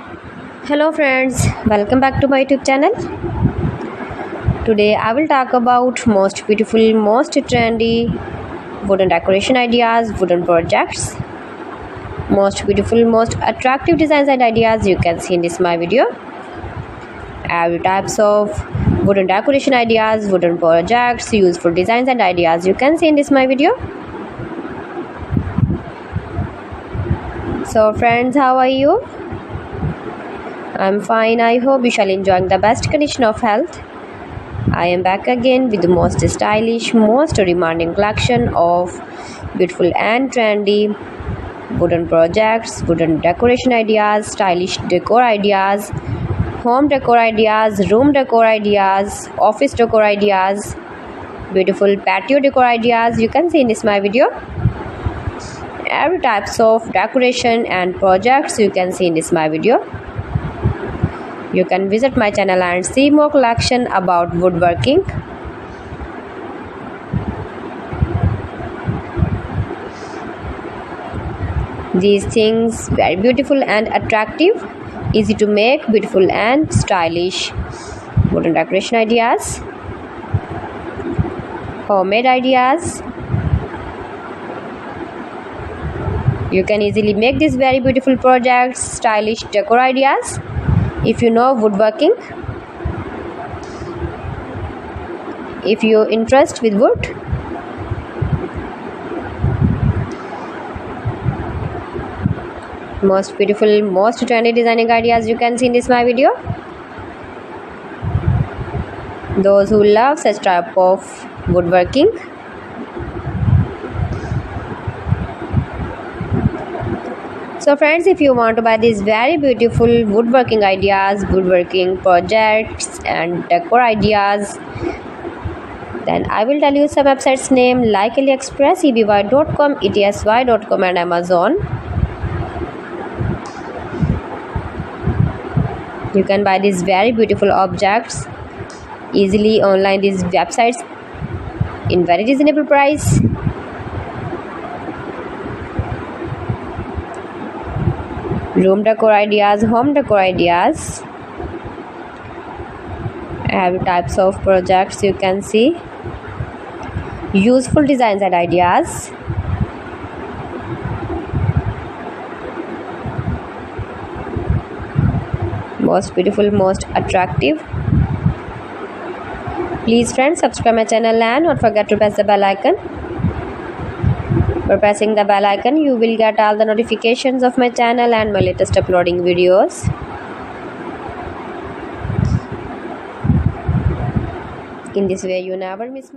Hello friends, welcome back to my YouTube channel. Today I will talk about most beautiful, most trendy wooden decoration ideas, wooden projects, most beautiful, most attractive designs and ideas you can see in this my video. Every types of wooden decoration ideas, wooden projects, useful designs and ideas you can see in this my video. So friends, how are you? I'm fine. I hope you shall enjoying the best condition of health. I am back again with the most stylish, most demanding collection of beautiful and trendy wooden projects, wooden decoration ideas, stylish decor ideas, home decor ideas, room decor ideas, office decor ideas, beautiful patio decor ideas you can see in this my video. Every types of decoration and projects you can see in this my video. You can visit my channel and see more collection about woodworking. These things very beautiful and attractive, easy to make, beautiful and stylish wooden decoration ideas, homemade ideas. You can easily make these very beautiful projects, stylish decor ideas. If you know woodworking, if you interest with wood, most beautiful, most trendy designing ideas you can see in this my video. Those who love such type of woodworking, so friends, if you want to buy these very beautiful woodworking ideas, woodworking projects and decor ideas, then I will tell you some websites name like AliExpress, eby.com, etsy.com and Amazon. You can buy these very beautiful objects easily online, these websites in very reasonable price. Room decor ideas, home decor ideas, every types of projects you can see, useful designs and ideas, most beautiful, most attractive. Please friends, subscribe my channel and don't forget to press the bell icon. For pressing the bell icon, you will get all the notifications of my channel and my latest uploading videos. In this way, you never miss my